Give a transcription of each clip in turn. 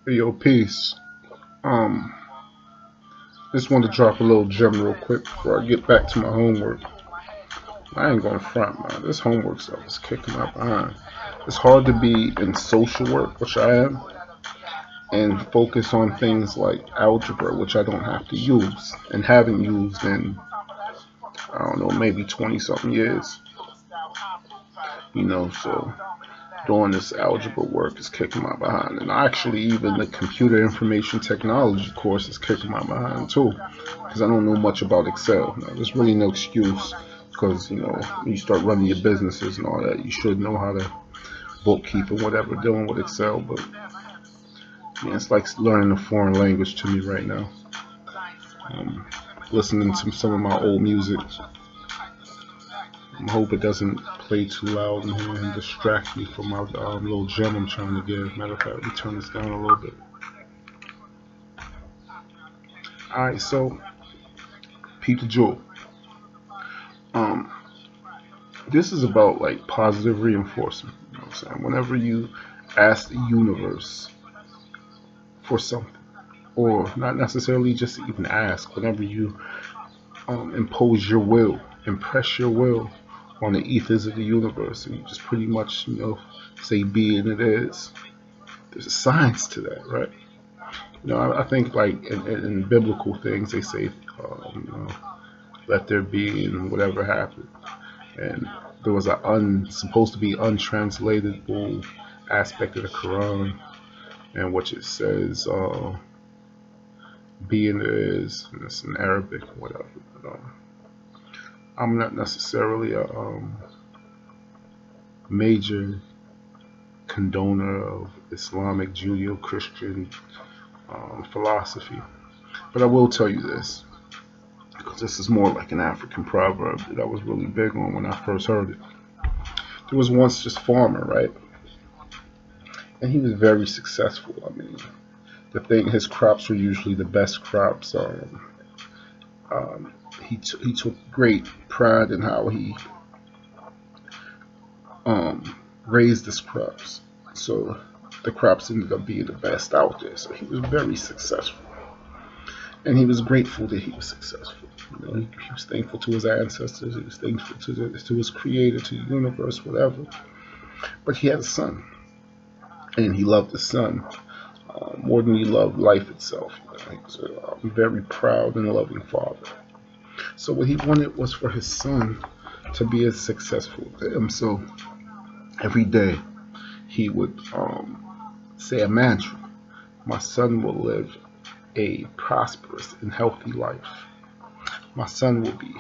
Hey, yo, peace. Um, just want to drop a little gem real quick before I get back to my homework. I ain't gonna front, man. This homework stuff is kicking my behind. It's hard to be in social work, which I am, and focus on things like algebra, which I don't have to use and haven't used in, I don't know, maybe 20 something years. So doing this algebra work is kicking my behind. And actually, even the computer information technology course is kicking my behind too, because I don't know much about Excel. Now, there's really no excuse, because when you start running your businesses and all that, you should know how to bookkeep and whatever dealing with Excel. But yeah, it's like learning a foreign language to me right now. Um, Listening to some of my old music. I hope it doesn't play too loud in here and distract me from my little gem I'm trying to give. Matter of fact, let me turn this down a little bit. Alright, so Peep the Jewel. Um, this is about like positive reinforcement. You know what I'm saying? Whenever you ask the universe for something, or not necessarily just even ask, whenever you impose your will, impress your will on the ethers of the universe, and you just pretty much, say be and it is. There's a science to that, right? I think like in biblical things, they say, let there be and whatever happened. And there was supposed to be untranslatable aspect of the Quran, and which it says, be and it is, and it's in Arabic, whatever. But, I'm not necessarily a major condoner of Islamic Judeo-Christian philosophy, but I will tell you this, because this is more like an African proverb that I was really big on when I first heard it. There was once this farmer, right, and he was very successful. I mean, his crops were usually the best crops. He took great pride in how he raised his crops. So the crops ended up being the best out there. So he was very successful, and he was grateful that he was successful. He was thankful to his ancestors. He was thankful to his creator, to the universe, whatever. But he had a son, and he loved his son more than he loved life itself. He was a very proud and loving father. So what he wanted was for his son to be as successful as him. So every day he would say a mantra: my son will live a prosperous and healthy life. My son will be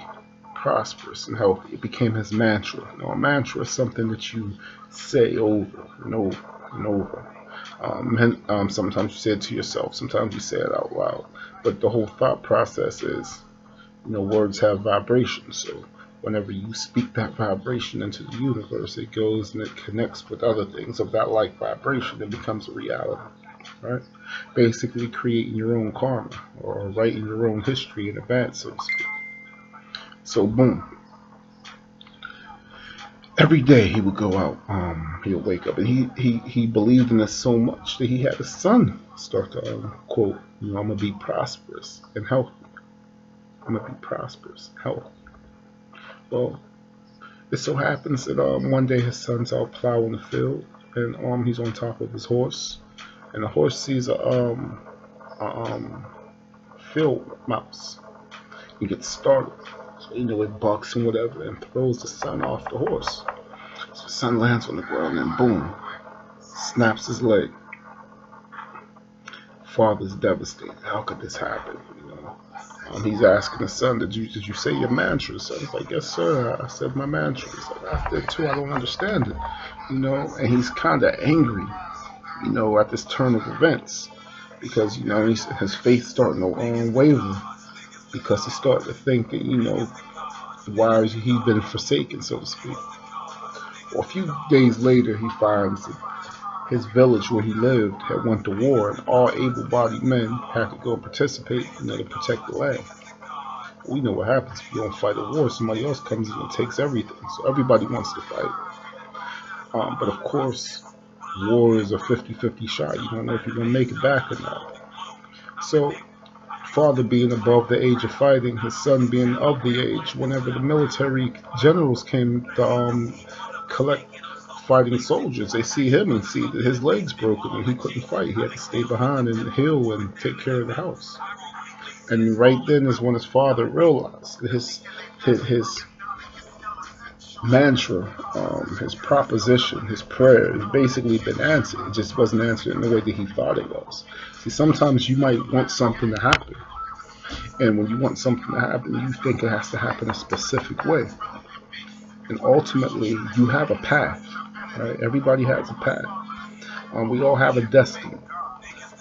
prosperous and healthy. It became his mantra. A mantra is something that you say over and over and over. Sometimes you say it to yourself, sometimes you say it out loud. But the whole thought process is, words have vibration. So whenever you speak that vibration into the universe, it goes and it connects with other things of that like vibration. It becomes a reality, right? Basically creating your own karma, or writing your own history in advance, so to speak. So boom. Every day he would go out, he would wake up, and he believed in this so much that he had his son start to quote, I'm gonna be prosperous and healthy. I'm gonna be prosperous and healthy. Well, it so happens that one day his son's out plowing the field, and he's on top of his horse, and the horse sees a field mouse. He gets startled. So, it bucks and whatever, and throws the son off the horse. So the son lands on the ground, and boom, snaps his leg. Father's devastated. How could this happen? He's asking the son, did you say your mantra? The son's like, yes, sir, I said my mantra. He's like, I did too. I don't understand it. And he's kind of angry, at this turn of events, because his faith starting to waver, because he started to think that, why has he been forsaken, so to speak. Well, a few days later, he finds that his village where he lived had went to war, and all able-bodied men had to go and participate, to protect the land. We know what happens if you don't fight a war. Somebody else comes in and takes everything. So everybody wants to fight. But of course, war is a 50-50 shot. You don't know if you're going to make it back or not. So, father being above the age of fighting, his son being of the age, whenever the military generals came to collect fighting soldiers, they see him and see that his legs broken and he couldn't fight. He had to stay behind and heal and take care of the house. And right then is when his father realized that his mantra, his proposition, his prayer has basically been answered. It just wasn't answered in the way that he thought it was. See, sometimes you might want something to happen. And when you want something to happen, you think it has to happen a specific way. And ultimately, you have a path. Right? Everybody has a path. We all have a destiny.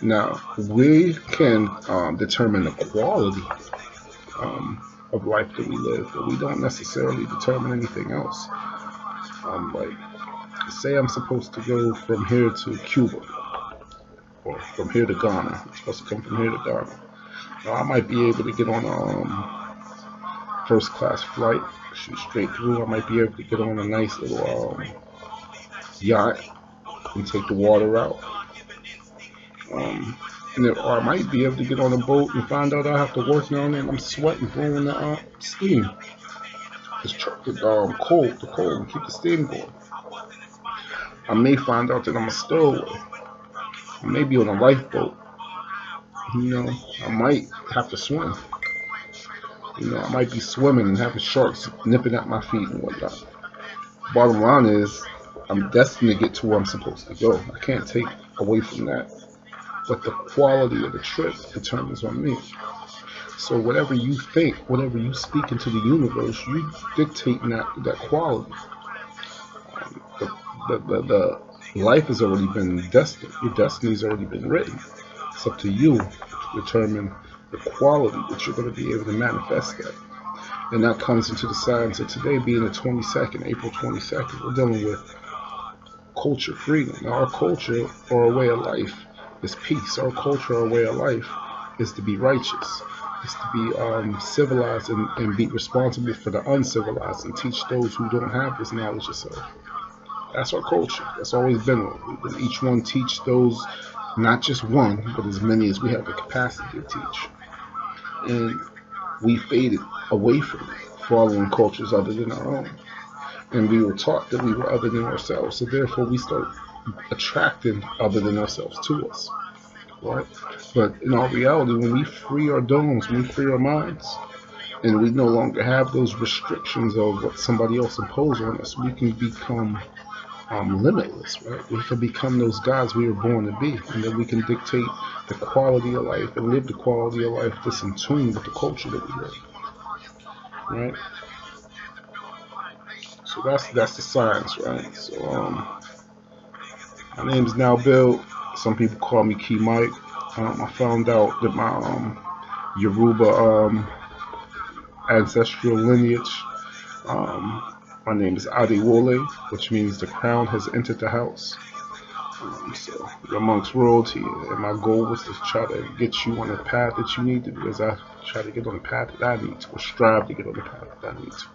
Now, we can determine the quality of life that we live, but we don't necessarily determine anything else. Like, say I'm supposed to go from here to Cuba, or from here to Ghana. I'm supposed to come from here to Ghana. Now, I might be able to get on a first class flight, shoot straight through. I might be able to get on a nice little yacht and take the water out. Or I might be able to get on a boat and find out I have to work on it and I'm sweating, blowing the steam. It's cold, and keep the steam going. I may find out that I'm a stowaway. I may be on a lifeboat. I might have to swim. I might be swimming and having sharks nipping at my feet and whatnot. Bottom line is, I'm destined to get to where I'm supposed to go. I can't take away from that. But the quality of the trip determines on me. So whatever you think, whatever you speak into the universe, you dictate that quality. The life has already been destined. Your destiny has already been written. It's up to you to determine the quality that you're going to be able to manifest that. And that comes into the science of today, being the 22nd, April 22nd. We're dealing with culture freedom. Now, our culture, or our way of life, is peace. Our culture, our way of life, is to be righteous. Is to be civilized and be responsible for the uncivilized and teach those who don't have this knowledge of self. That's our culture. That's always been one. Each one teach those, not just one, but as many as we have the capacity to teach. And we faded away from it, following cultures other than our own. And we were taught that we were other than ourselves, so therefore we start attracting other than ourselves to us. Right? But in our reality, when we free our domes, when we free our minds, and we no longer have those restrictions of what somebody else imposed on us, we can become limitless, right? We can become those gods we were born to be, and then we can dictate the quality of life and live the quality of life that's in tune with the culture that we live, right? So that's the science, right? So my name is now Bill. Some people call me Key Mike. I found out that my Yoruba ancestral lineage. My name is Adewole, which means the crown has entered the house. So you're amongst royalty, and my goal was to try to get you on the path that you need to, because I try to get on the path that I need to, or strive to get on the path that I need to.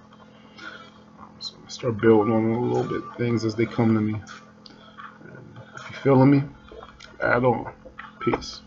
So I start building on a little bit things as they come to me. And if you're feeling me, add on. Peace.